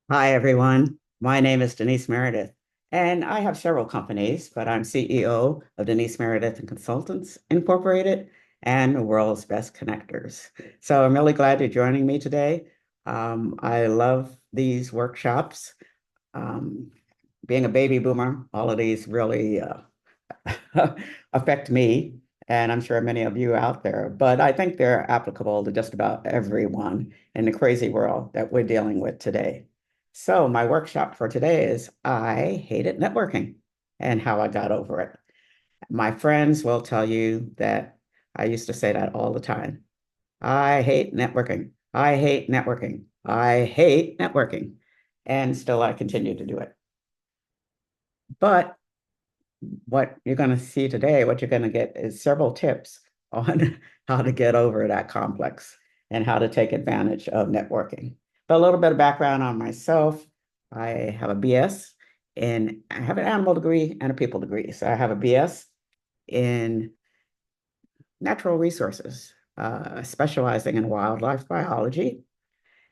Hi, everyone. My name is Denise Meredith, and I have several companies, but I'm CEO of Denise Meredith and Consultants Incorporated and the World's Best Connectors. So I'm really glad you're joining me today. I love these workshops. Um, Being a baby boomer, all of these really affect me, and I'm sure many of you out there, but I think they're applicable to just about everyone in the crazy world that we're dealing with today. So, my workshop for today is I hated networking and how I got over it. My friends will tell you that I used to say that all the time. I hate networking. I hate networking. I hate networking. And still, I continue to do it. But what you're going to see today, what you're going to get is several tips on how to get over that complex and how to take advantage of networking. But a little bit of background on myself. I have a BS in, I have an animal degree and a people degree. So I have a BS in natural resources, specializing in wildlife biology.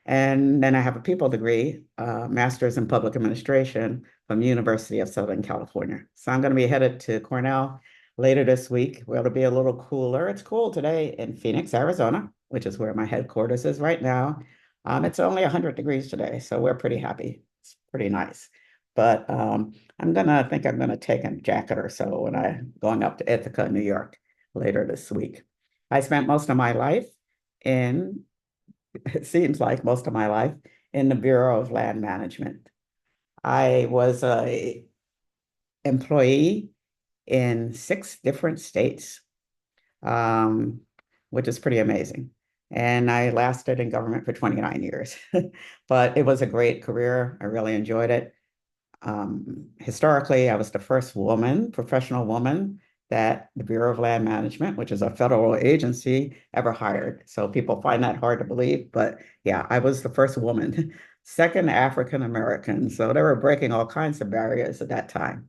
And then I have a people degree, master's in public administration from the University of Southern California. So I'm going to be headed to Cornell later this week, where it'll be a little cooler. It's cool today in Phoenix, Arizona, which is where my headquarters is right now. It's only 100 degrees today, so we're pretty happy. It's pretty nice. But I think I'm gonna take a jacket or so when I'm going up to Ithaca, New York later this week. I spent most of my life in it seems like most of my life in the Bureau of Land Management. I was a employee in 6 different states, um, which is pretty amazing. And I lasted in government for 29 years, but it was a great career. I really enjoyed it. Historically, I was the first woman, professional woman, that the Bureau of Land Management, which is a federal agency, ever hired. So people find that hard to believe, but yeah, I was the first woman, second African American. So they were breaking all kinds of barriers at that time.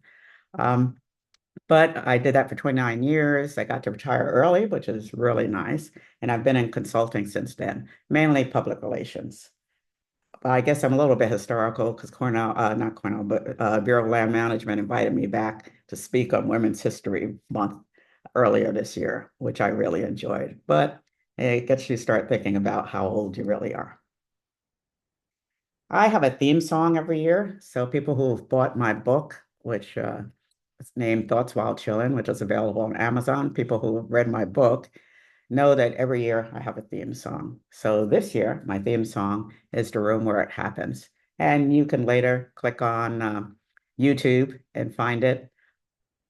Um, but I did that for 29 years. I got to retire early, which is really nice. And I've been in consulting since then, mainly public relations. I guess I'm a little bit historical because not Cornell, but Bureau of Land Management invited me back to speak on Women's History Month earlier this year, which I really enjoyed. But it gets you start thinking about how old you really are. I have a theme song every year. So people who've bought my book, which is named Thoughts While Chillin', which is available on Amazon, people who have read my book know that every year I have a theme song. So this year, my theme song is The Room Where It Happens. And you can later click on YouTube and find it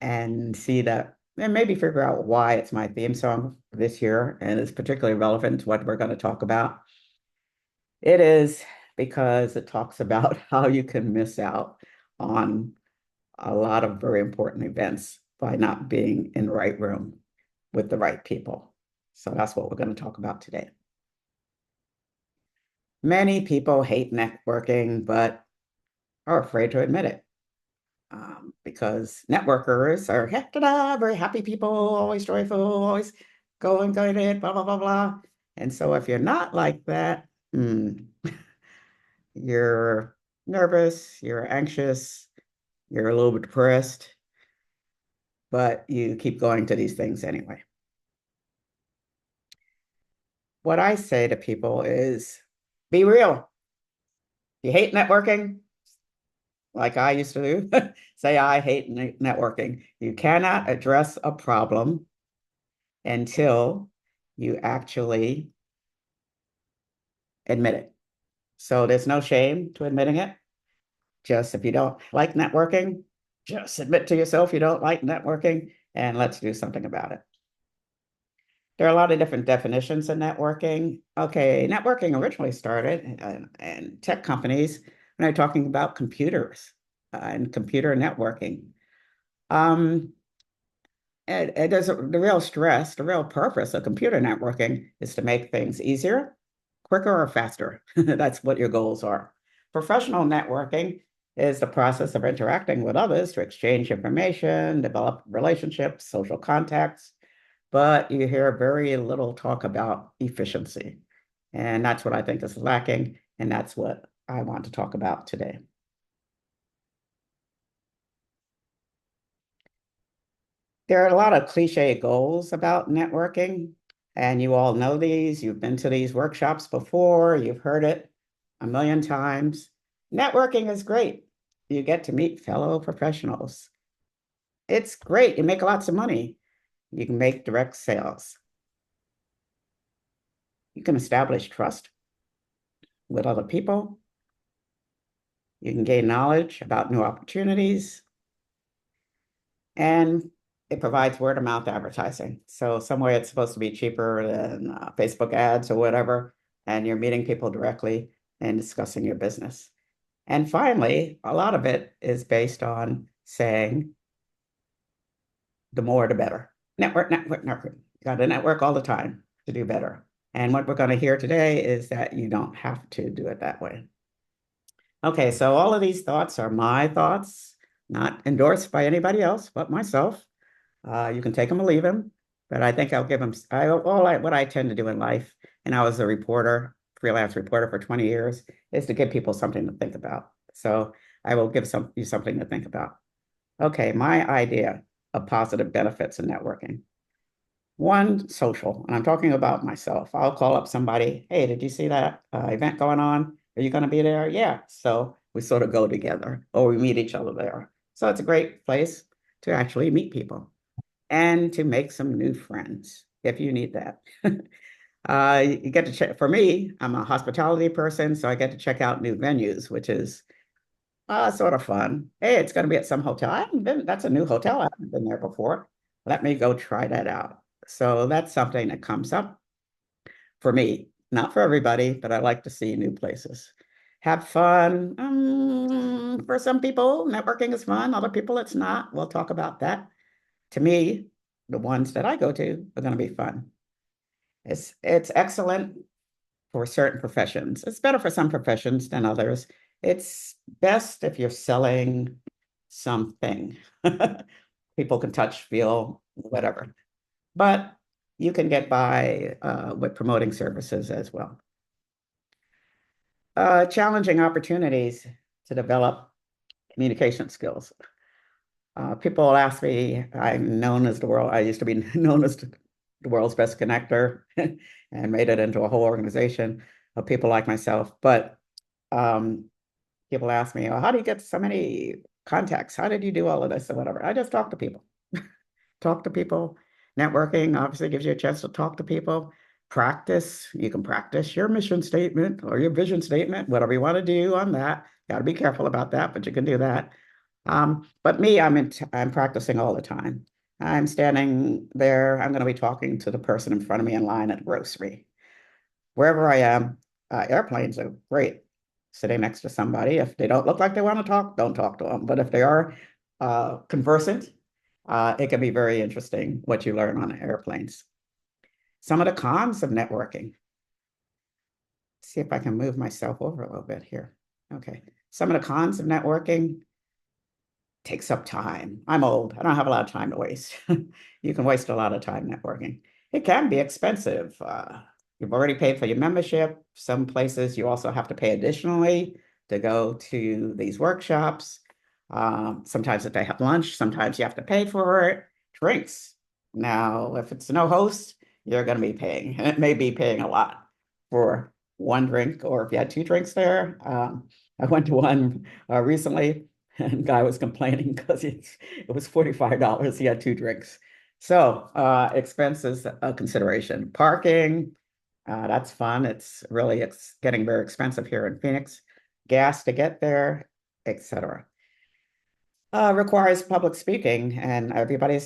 and see that, and maybe figure out why it's my theme song this year and it's particularly relevant to what we're going to talk about. It is because it talks about how you can miss out on a lot of very important events by not being in the right room with the right people. So that's what we're going to talk about today. Many people hate networking, but are afraid to admit it because networkers are very happy people, always joyful, always going it, blah, blah, blah, blah. And so if you're not like that, you're nervous, you're anxious, you're a little bit depressed, but you keep going to these things anyway. What I say to people is be real. You hate networking, like I used to do, say I hate networking. You cannot address a problem until you actually admit it. So there's no shame to admitting it. Just if you don't like networking, just admit to yourself you don't like networking and let's do something about it. There are a lot of different definitions of networking. Okay, networking originally started in tech companies when they're talking about computers and computer networking. Um, and there's the real stress, the real purpose of computer networking is to make things easier, quicker, or faster. That's what your goals are. Professional networking is the process of interacting with others to exchange information, develop relationships, social contacts, but you hear very little talk about efficiency. And that's what I think is lacking. And that's what I want to talk about today. There are a lot of cliche goals about networking, and you all know these. You've been to these workshops before, you've heard it a million times. Networking is great. You get to meet fellow professionals. It's great. You make lots of money. You can make direct sales. You can establish trust with other people. You can gain knowledge about new opportunities. And it provides word of mouth advertising. So somewhere it's supposed to be cheaper than Facebook ads or whatever, and you're meeting people directly and discussing your business. And finally, a lot of it is based on saying the more the better. Network, network, network. You got to network all the time to do better. And what we're going to hear today is that you don't have to do it that way. Okay, so all of these thoughts are my thoughts, not endorsed by anybody else but myself. You can take them or leave them, but I think I'll give them what I tend to do in life. And I was a reporter, freelance reporter for 20 years, is to give people something to think about. So I will give you something to think about. Okay, my idea of positive benefits in networking. One, social, and I'm talking about myself. I'll call up somebody. Hey, did you see that event going on? Are you going to be there? Yeah. So we sort of go together, or we meet each other there. So it's a great place to actually meet people and to make some new friends if you need that. You get to check, for me, I'm a hospitality person, so I get to check out new venues, which is sort of fun. Hey, it's going to be at some hotel. I haven't been, that's a new hotel. I haven't been there before. Let me go try that out. So that's something that comes up for me, not for everybody, but I like to see new places. Have fun. For some people, networking is fun. Other people, it's not. We'll talk about that. To me, the ones that I go to are going to be fun. It's excellent for certain professions. It's better for some professions than others. It's best if you're selling something. People can touch, feel, whatever. But you can get by with promoting services as well. Challenging opportunities to develop communication skills. People ask me, I used to be known as the world's best connector and made it into a whole organization of people like myself. But people ask me, well, how do you get so many contacts? How did you do all of this or whatever? I just talk to people. Talk to people. Networking obviously gives you a chance to talk to people. Practice. You can practice your mission statement or your vision statement, whatever you want to do on that. Got to be careful about that, but you can do that. But me, I'm practicing all the time. I'm standing there. I'm going to be talking to the person in front of me in line at the grocery. Wherever I am, airplanes are great. Sitting next to somebody, if they don't look like they want to talk, don't talk to them. But if they are conversant, it can be very interesting what you learn on airplanes. Some of the cons of networking. See if I can move myself over a little bit here. Okay. Some of the cons of networking takes up time. I'm old. I don't have a lot of time to waste. You can waste a lot of time networking. It can be expensive. You've already paid for your membership. Some places you also have to pay additionally to go to these workshops. Sometimes if they have lunch, sometimes you have to pay for it. Drinks. Now, if it's no host, you're going to be paying. And it may be paying a lot for one drink, or if you had two drinks there. I went to one recently, and the guy was complaining because it was $45. He had two drinks. So expenses a consideration. Parking, that's fun. It's getting very expensive here in Phoenix. Gas to get there, etc. Requires public speaking, and not everybody,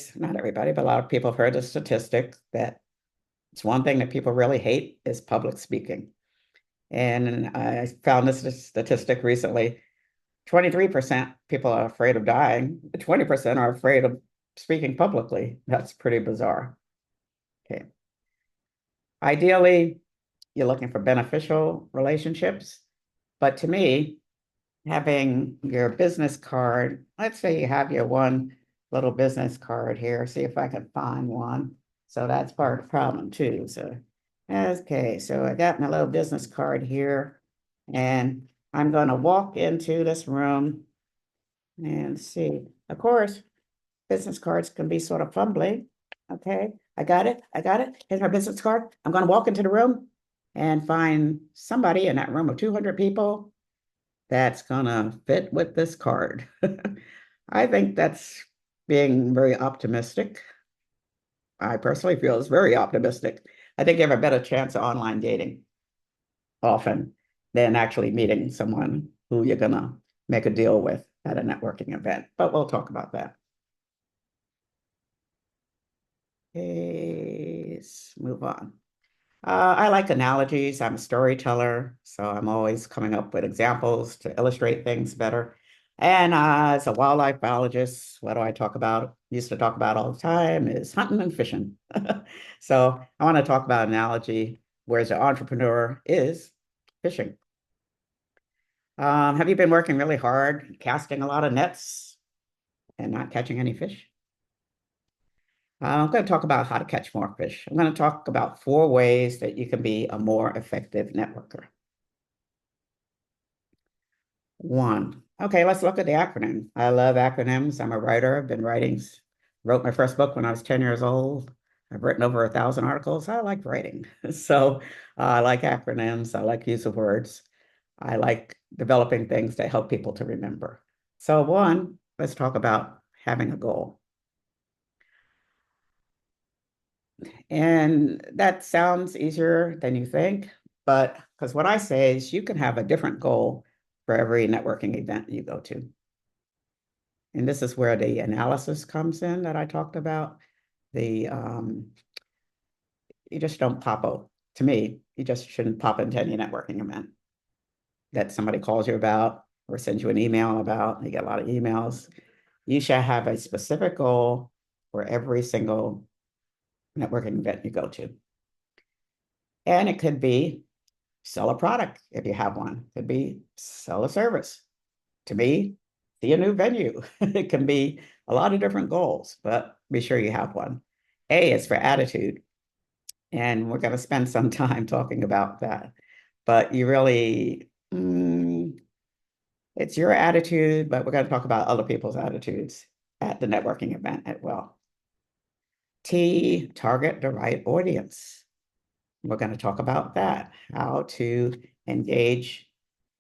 but a lot of people have heard the statistic that it's one thing that people really hate is public speaking. And I found this statistic recently. 23% people are afraid of dying. 20% are afraid of speaking publicly. That's pretty bizarre. Okay. Ideally, you're looking for beneficial relationships. But to me, having your business card, let's say you have your one little business card here, see if I can find one. So that's part of the problem too. So, okay, so I got my little business card here, and I'm going to walk into this room and see. Of course, business cards can be sort of fumbly. Okay, I got it. I got it. Here's my business card. I'm going to walk into the room and find somebody in that room of 200 people that's going to fit with this card. I think that's being very optimistic. I personally feel it's very optimistic. I think you have a better chance of online dating often than actually meeting someone who you're going to make a deal with at a networking event. But we'll talk about that. Okay, let's move on. I like analogies. I'm a storyteller, so I'm always coming up with examples to illustrate things better. And as a wildlife biologist, what do I talk about? Used to talk about all the time is hunting and fishing. So I want to talk about analogy, whereas the entrepreneur is fishing. Have you been working really hard, casting a lot of nets and not catching any fish? I'm going to talk about how to catch more fish. I'm going to talk about 4 ways that you can be a more effective networker. One, okay, let's look at the acronym. I love acronyms. I'm a writer. I've been writing, wrote my first book when I was 10 years old. I've written over 1,000 articles. I like writing. So I like acronyms. I like use of words. I like developing things that help people to remember. So one, let's talk about having a goal. And that sounds easier than you think, but because what I say is you can have a different goal for every networking event you go to. And this is where the analysis comes in that I talked about. The You just don't pop out. To me, you just shouldn't pop into any networking event that somebody calls you about or sends you an email about. You get a lot of emails. You should have a specific goal for every single networking event you go to. And it could be sell a product if you have one. It could be sell a service. To me, see a new venue. It can be a lot of different goals, but be sure you have one. A is for attitude. And we're going to spend some time talking about that. But you really, it's your attitude, but we're going to talk about other people's attitudes at the networking event as well. T, target the right audience. We're going to talk about that, how to engage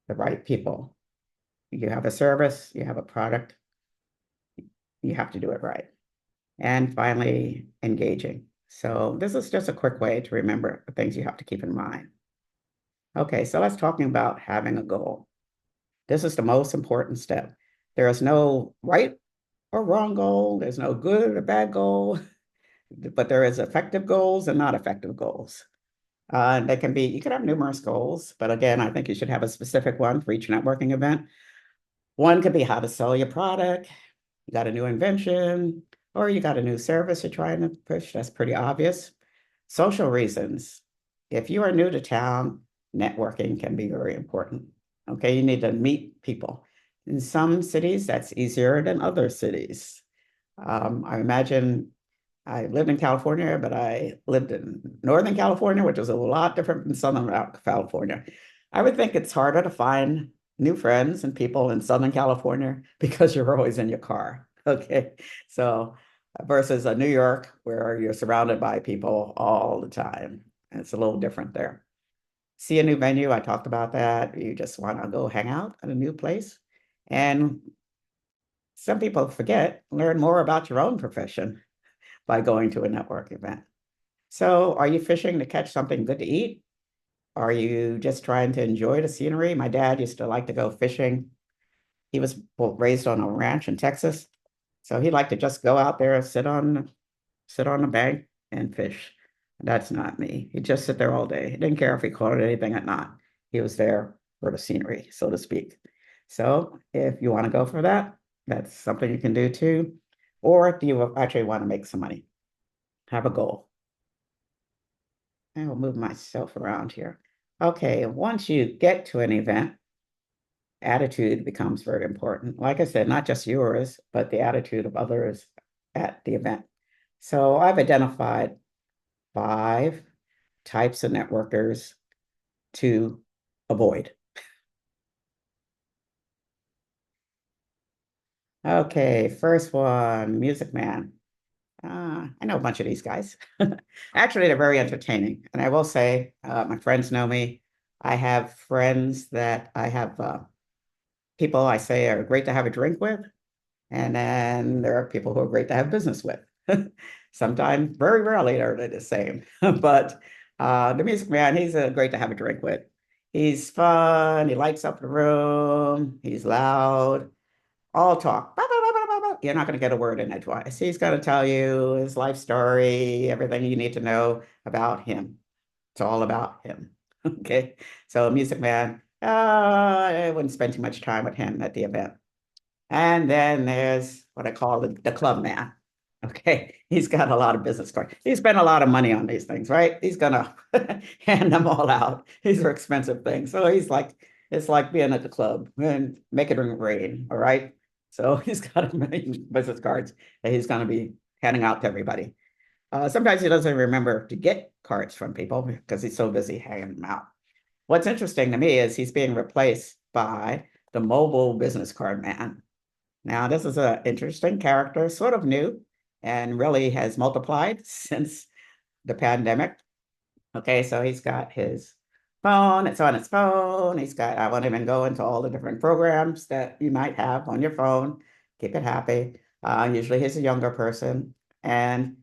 the right people. You have a service, you have a product, you have to do it right. And finally, engaging. So this is just a quick way to remember the things you have to keep in mind. Okay, so let's talking about having a goal. This is the most important step. There is no right or wrong goal. There's no good or bad goal, but there is effective goals and not effective goals. They can be, you can have numerous goals, but again, I think you should have a specific one for each networking event. One could be how to sell your product. You got a new invention, or you got a new service you're trying to push. That's pretty obvious. Social reasons. If you are new to town, networking can be very important. Okay, you need to meet people. In some cities, that's easier than other cities. I imagine I lived in California, but I lived in Northern California, which is a lot different from Southern California. I would think it's harder to find new friends and people in Southern California because you're always in your car. Okay. So versus a New York where you're surrounded by people all the time. It's a little different there. See a new venue. I talked about that. You just want to go hang out at a new place. And some people forget, learn more about your own profession by going to a network event. So are you fishing to catch something good to eat? Are you just trying to enjoy the scenery? My dad used to like to go fishing. He was raised on a ranch in Texas. So he liked to just go out there, sit on the bank and fish. That's not me. He'd just sit there all day. He didn't care if he caught anything or not. He was there for the scenery, so to speak. So if you want to go for that, that's something you can do too. Or do you actually want to make some money? Have a goal. I will move myself around here. Okay, once you get to an event, attitude becomes very important. Like I said, not just yours, but the attitude of others at the event. So I've identified 5 types of networkers to avoid. Okay, first one, Music Man. I know a bunch of these guys. Actually, they're very entertaining. And I will say, my friends know me. I have friends that I have people I say are great to have a drink with. And then there are people who are great to have business with. Sometimes, very rarely, they're the same. But the Music Man, he's great to have a drink with. He's fun. He lights up the room. He's loud. All talk. Bah, bah, bah, bah, bah, bah. You're not going to get a word in edgewise. He's going to tell you his life story, everything you need to know about him. It's all about him. Okay. So, Music Man, I wouldn't spend too much time with him at the event. And then there's what I call the club man. Okay. He's got a lot of business cards. He spent a lot of money on these things, right? He's gonna hand them all out. These are expensive things. So he's like, it's like being at the club and make it rain. All right. So he's got a million business cards that he's gonna be handing out to everybody. Sometimes he doesn't remember to get cards from people because he's so busy handing them out. What's interesting to me is he's being replaced by the mobile business card man. Now, this is an interesting character, sort of new, and really has multiplied since the pandemic. Okay, so he's got his phone, it's on his phone. He's got, I won't even go into all the different programs that you might have on your phone. Keep it happy. Usually he's a younger person, and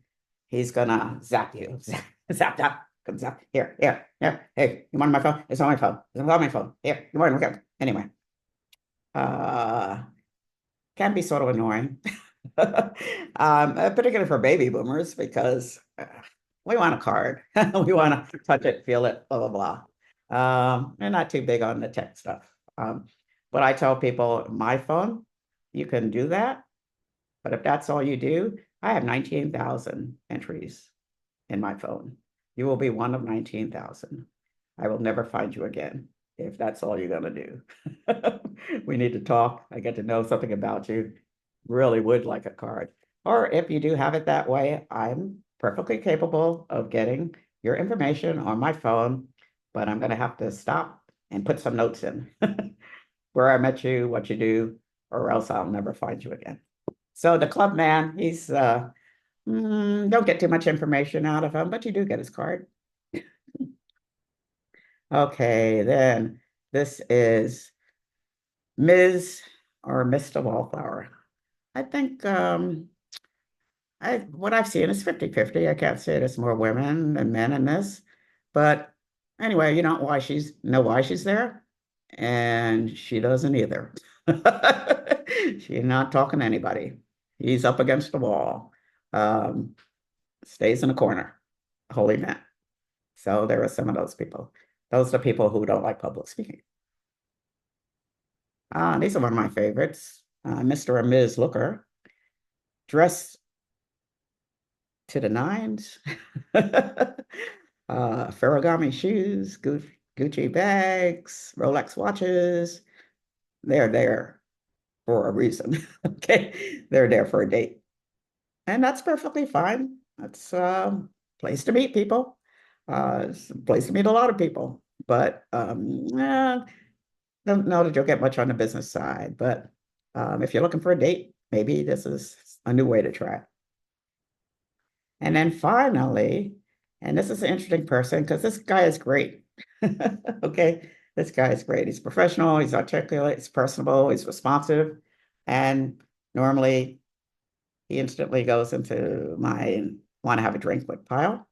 he's gonna zap you. Zap, zap, zap. Come zap. Here. Hey, you want my phone? It's on my phone. It's on my phone. Here, you want it? Okay. Anyway, uh, can be sort of annoying. Particularly for baby boomers, because we want a card. We want to touch it, feel it, blah, blah, blah. They're not too big on the tech stuff. But I tell people, my phone, you can do that. But if that's all you do, I have 19,000 entries in my phone. You will be one of 19,000. I will never find you again if that's all you're going to do. We need to talk. I get to know something about you. Really would like a card. Or if you do have it that way, I'm perfectly capable of getting your information on my phone, but I'm going to have to stop and put some notes in where I met you, what you do, or else I'll never find you again. So the club man, he's don't get too much information out of him, but you do get his card. Okay, then this is Ms. or Mr. Wallflower. I think what I've seen is 50-50. I can't say there's more women than men in this. But anyway, you know why she's there. And she doesn't either. She's not talking to anybody. He's up against the wall. Um, Stays in a corner, holy man. So there are some of those people. Those are people who don't like public speaking. These are one of my favorites. Mr. and Ms. Looker, dressed to the nines. Ferragamo shoes, Gucci bags, Rolex watches. They're there for a reason. Okay. They're there for a date. And that's perfectly fine. That's a place to meet people. It's a place to meet a lot of people. But don't know that you'll get much on the business side. But if you're looking for a date, maybe this is a new way to try it. And then finally, and this is an interesting person because this guy is great. Okay, this guy is great. He's professional, he's articulate, he's personable, he's responsive, and normally he instantly goes into my want to have a drink with pile,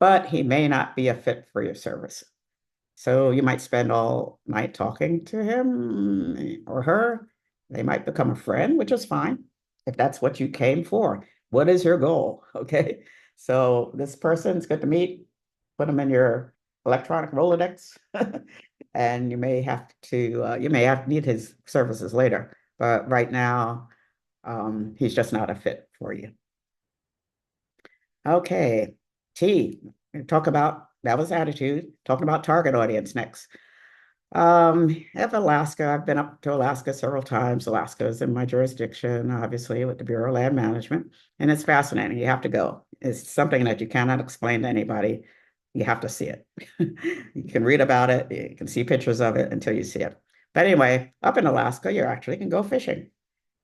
but he may not be a fit for your service. So you might spend all night talking to him or her. They might become a friend, which is fine if that's what you came for. What is your goal? Okay. So this person's good to meet. Put them in your electronic Rolodex, and you may have need his services later. But right now, he's just not a fit for you. Okay. T. Talk about that was attitude. Talking about target audience next. Of Alaska, I've been up to Alaska several times. Alaska is in my jurisdiction, obviously, with the Bureau of Land Management, and it's fascinating. You have to go. It's something that you cannot explain to anybody. You have to see it. You can read about it, you can see pictures of it until you see it. But anyway, up in Alaska, you actually can go fishing.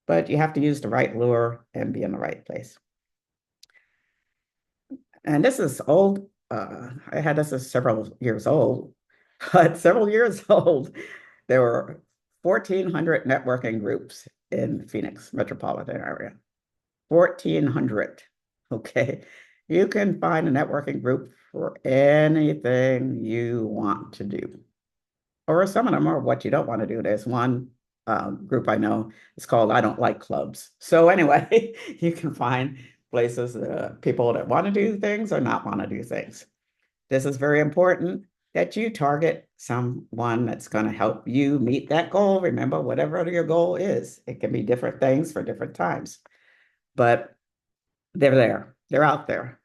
but you have to use the right lure and be in the right place. And this is old. I had this as several years old, but several years old, there were 1,400 networking groups in Phoenix metropolitan area. 1,400. Okay. You can find a networking group for anything you want to do. Or some of them are what you don't want to do. There's one group I know, it's called I Don't Like Clubs. So anyway, you can find places, people that want to do things or not want to do things. This is very important that you target someone that's going to help you meet that goal. Remember, whatever your goal is, it can be different things for different times, but they're there, they're out there.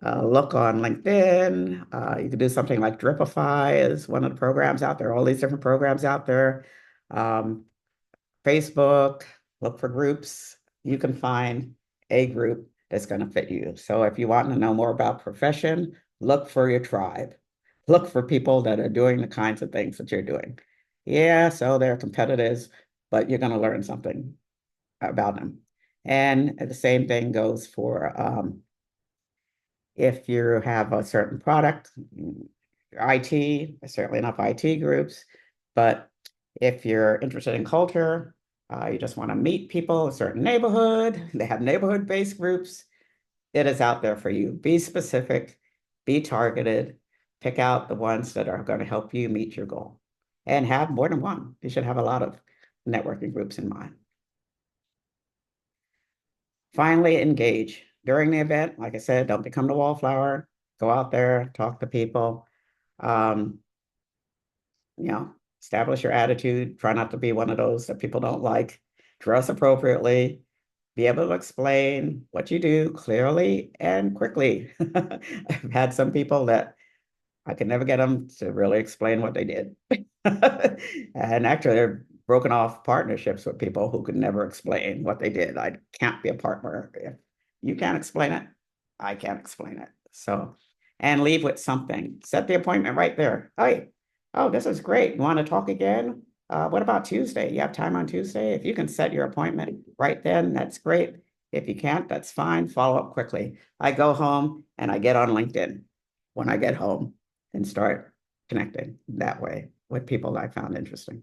Look on LinkedIn. You can do something like Dripify is one of the programs out there, all these different programs out there. Um, Facebook, look for groups. You can find a group that's going to fit you. So if you want to know more about profession, look for your tribe. Look for people that are doing the kinds of things that you're doing. Yeah, so they're competitors, but you're going to learn something about them. And the same thing goes for if you have a certain product, IT, certainly enough IT groups, but if you're interested in culture, you just want to meet people, a certain neighborhood, they have neighborhood-based groups, it is out there for you. Be specific, be targeted, pick out the ones that are going to help you meet your goal and have more than one. You should have a lot of networking groups in mind. Finally, engage during the event. Like I said, don't become the wallflower. Go out there, talk to people. Um, you know, establish your attitude. Try not to be one of those that people don't like. Dress appropriately. Be able to explain what you do clearly and quickly. I've had some people that I could never get them to really explain what they did. And actually, they're broken off partnerships with people who could never explain what they did. I can't be a partner. If you can't explain it, I can't explain it. So, and leave with something. Set the appointment right there. Hey, oh, this is great. You want to talk again? What about Tuesday? You have time on Tuesday? If you can set your appointment right then, that's great. If you can't, that's fine. Follow up quickly. I go home and I get on LinkedIn when I get home and start connecting that way with people that I found interesting.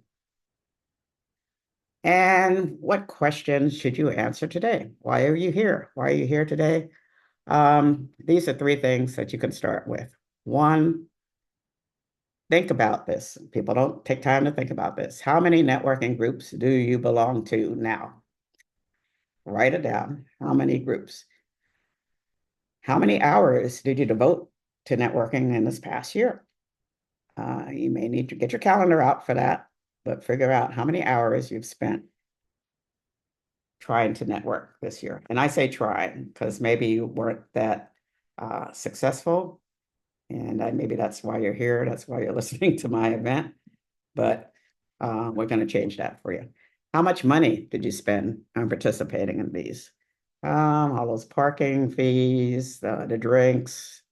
And what questions should you answer today? Why are you here? Why are you here today? These are three things that you can start with. One, think about this. People don't take time to think about this. How many networking groups do you belong to now? Write it down. How many groups? How many hours did you devote to networking in this past year? You may need to get your calendar out for that, but figure out how many hours you've spent trying to network this year. And I say try because maybe you weren't that successful, and maybe that's why you're here. That's why you're listening to my event. But we're going to change that for you. How much money did you spend on participating in these? All those parking fees, the drinks,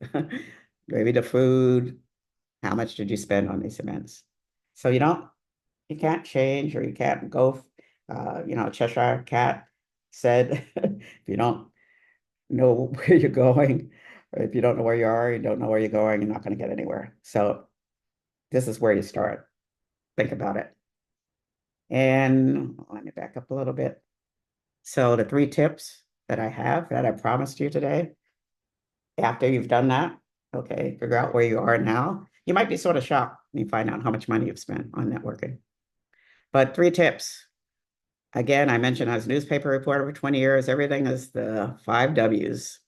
maybe the food. How much did you spend on these events? So you can't change or you can't go. Cheshire Cat said, if you don't know where you're going, or if you don't know where you are, you don't know where you're going, you're not going to get anywhere. So this is where you start. Think about it. And let me back up a little bit. So the three tips that I have that I promised you today, after you've done that, okay, figure out where you are now. You might be sort of shocked when you find out how much money you've spent on networking. But three tips. Again, I mentioned I was a newspaper reporter for 20 years. Everything is the five W's.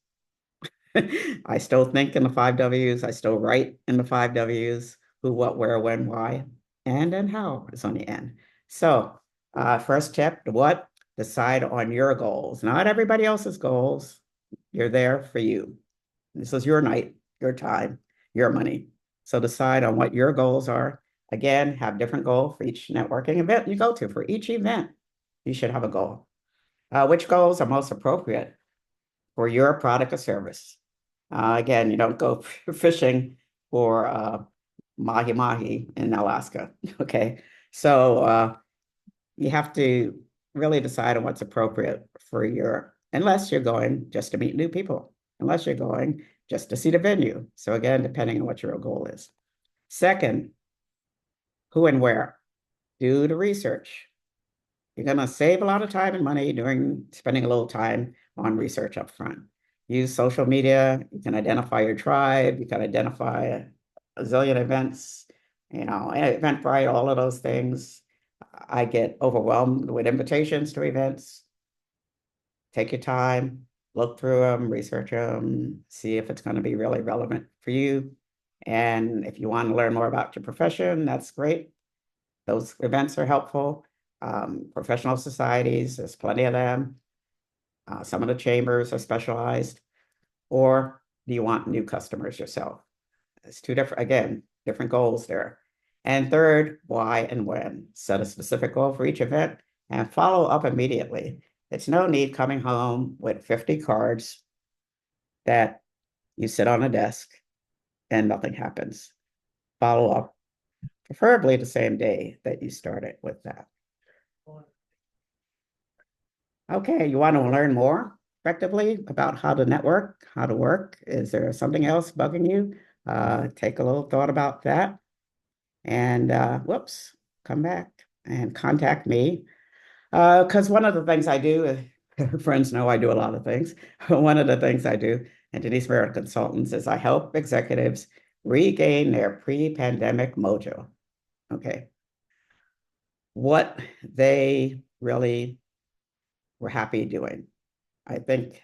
I still think in the five W's. I still write in the five W's. Who, what, where, when, why, and then how is on the end. So first tip, what? Decide on your goals, not everybody else's goals. You're there for you. This is your night, your time, your money. So decide on what your goals are. Again, have different goal for each networking event you go to. For each event, you should have a goal. Which goals are most appropriate for your product or service? Again, you don't go fishing for mahi mahi in Alaska. Okay, so you have to really decide on what's appropriate for unless you're going just to meet new people, unless you're going just to see the venue. So again, depending on what your goal is. Second, who and where. Do the research. You're going to save a lot of time and money during spending a little time on research up front. Use social media. You can identify your tribe. You can identify a zillion events, Eventbrite, all of those things. I get overwhelmed with invitations to events. Take your time, look through them, research them, see if it's going to be really relevant for you. And if you want to learn more about your profession, that's great. Those events are helpful. Professional societies, there's plenty of them. Some of the chambers are specialized. Or do you want new customers yourself? It's two different, again, different goals there. And third, why and when. Set a specific goal for each event and follow up immediately. It's no need coming home with 50 cards that you sit on a desk and nothing happens. Follow up, preferably the same day that you started with that. Okay, you want to learn more effectively about how to network, how to work? Is there something else bugging you? Take a little thought about that. And whoops, come back and contact me. Because one of the things I do, friends know I do a lot of things. One of the things I do, and Denise Merritt Consultants, is I help executives regain their pre-pandemic mojo. Okay. What they really were happy doing. I think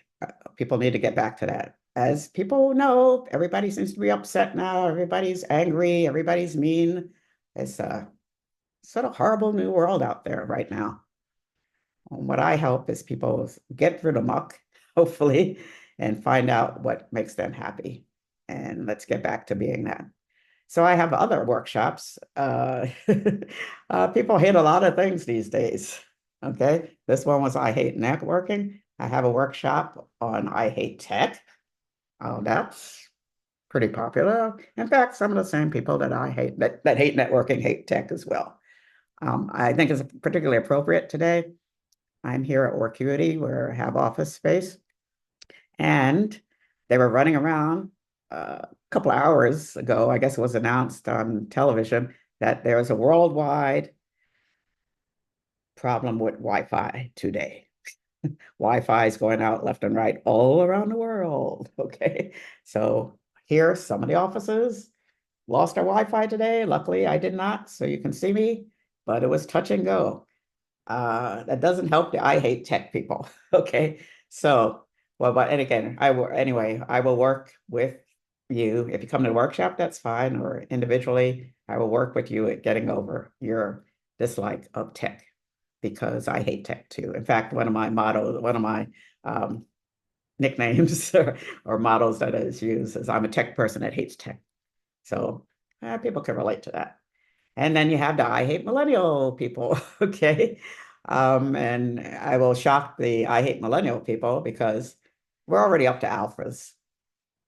people need to get back to that. As people know, everybody seems to be upset now. Everybody's angry. Everybody's mean. It's a sort of horrible new world out there right now. And what I help is people get through the muck, hopefully, and find out what makes them happy. And let's get back to being that. So I have other workshops. People hate a lot of things these days. Okay, this one was I hate networking. I have a workshop on I hate tech. Oh, that's pretty popular. In fact, some of the same people that I hate that hate networking hate tech as well. I think it's particularly appropriate today. I'm here at Workuity, where I have office space, and they were running around a couple of hours ago. I guess it was announced on television that there's a worldwide problem with Wi-Fi today. Wi-Fi is going out left and right all around the world. Okay. So here, some of the offices lost our Wi-Fi today. Luckily, I did not, so you can see me, but it was touch and go. That doesn't help the I hate tech people. Okay. So, well, but and again, I will work with you. If you come to the workshop, that's fine, or individually, I will work with you at getting over your dislike of tech because I hate tech too. In fact, one of my nicknames or mottos that is used is I'm a tech person that hates tech. So people can relate to that. And then you have the I hate millennial people, okay? And I will shock the I hate millennial people because we're already up to alphas.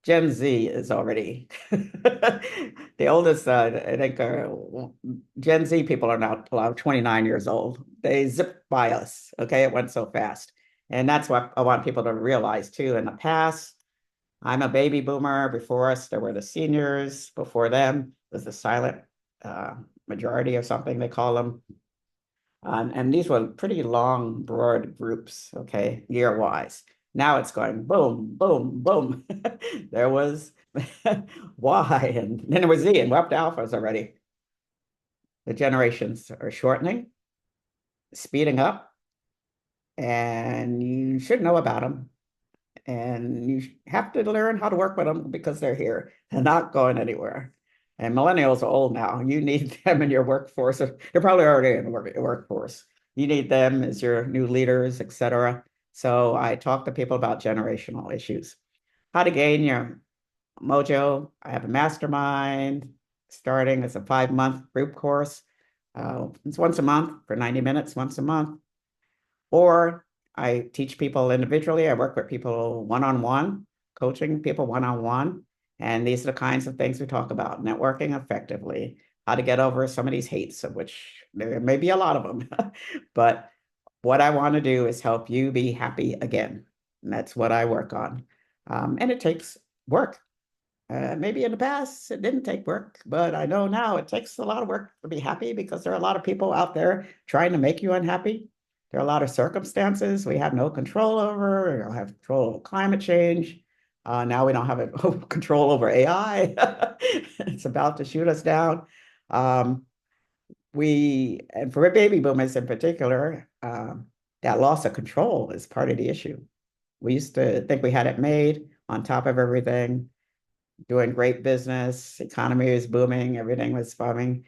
Gen Z is already the oldest, I think Gen Z people are now 29 years old. They zipped by us, okay? It went so fast. And that's what I want people to realize too. In the past, I'm a baby boomer. Before us, there were the seniors. Before them was the silent majority or something they call them. And these were pretty long, broad groups, okay, year-wise. Now it's going boom, boom, boom. There was Y, and then there was Z, and we're up to alphas already. The generations are shortening, speeding up, and you should know about them. And you have to learn how to work with them because they're here. They're not going anywhere. And millennials are old now. You need them in your workforce. They're probably already in the workforce. You need them as your new leaders, etc. So I talk to people about generational issues. How to gain your mojo. I have a mastermind starting. It's a 5-month group course. It's once a month for 90 minutes, once a month. Or I teach people individually. I work with people one-on-one, coaching people one-on-one. And these are the kinds of things we talk about: networking effectively, how to get over some of these hates, of which there may be a lot of them, but what I want to do is help you be happy again. And that's what I work on. And it takes work. Maybe in the past it didn't take work, but I know now it takes a lot of work to be happy because there are a lot of people out there trying to make you unhappy. There are a lot of circumstances we have no control over. We don't have control over climate change. Now we don't have control over AI. It's about to shoot us down. Um, and for baby boomers in particular, that loss of control is part of the issue. We used to think we had it made on top of everything, doing great business, economy was booming, everything was booming.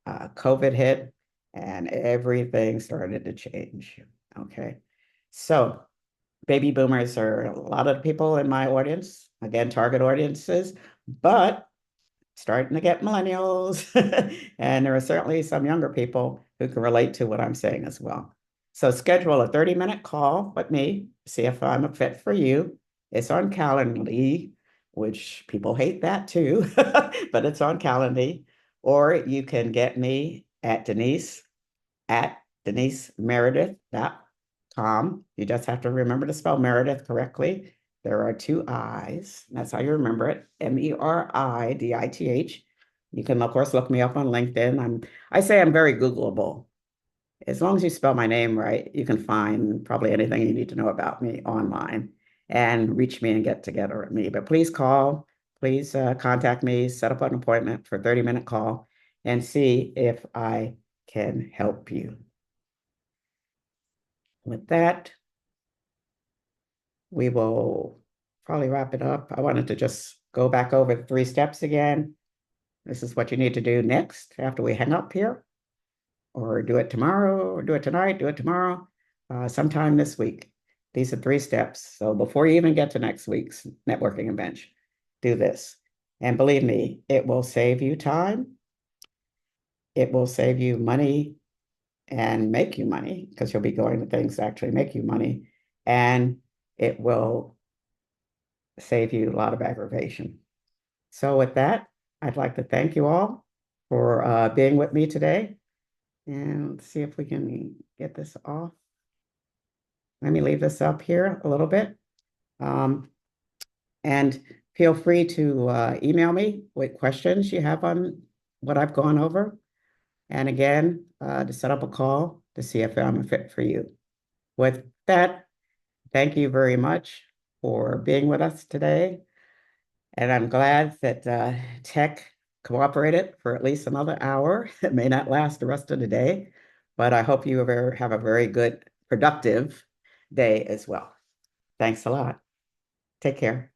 COVID hit and everything started to change. Okay. So baby boomers are a lot of the people in my audience, again, target audiences, but starting to get millennials. And there are certainly some younger people who can relate to what I'm saying as well. So schedule a 30-minute call with me, see if I'm a fit for you. It's on Calendly, which people hate that too, but it's on Calendly. Or you can get me at denisemeredith.com. You just have to remember to spell Meredith correctly. There are two I's. That's how you remember it. Meridith. You can, of course, look me up on LinkedIn. I say I'm very Googleable. As long as you spell my name right, you can find probably anything you need to know about me online and reach me and get together with me. But please call, please contact me, set up an appointment for a 30-minute call and see if I can help you. With that, we will probably wrap it up. I wanted to just go back over the 3 steps again. This is what you need to do next after we hang up here, or do it tomorrow, or do it tonight, do it tomorrow, sometime this week. These are 3 steps. So before you even get to next week's networking event, do this. And believe me, it will save you time. It will save you money and make you money because you'll be going to things that actually make you money. And it will save you a lot of aggravation. So with that, I'd like to thank you all for being with me today. And let's see if we can get this off. Let me leave this up here a little bit. And feel free to email me with questions you have on what I've gone over. And again, to set up a call to see if I'm a fit for you. With that, thank you very much for being with us today. And I'm glad that tech cooperated for at least another hour. It may not last the rest of the day, but I hope you have a very good, productive day as well. Thanks a lot. Take care.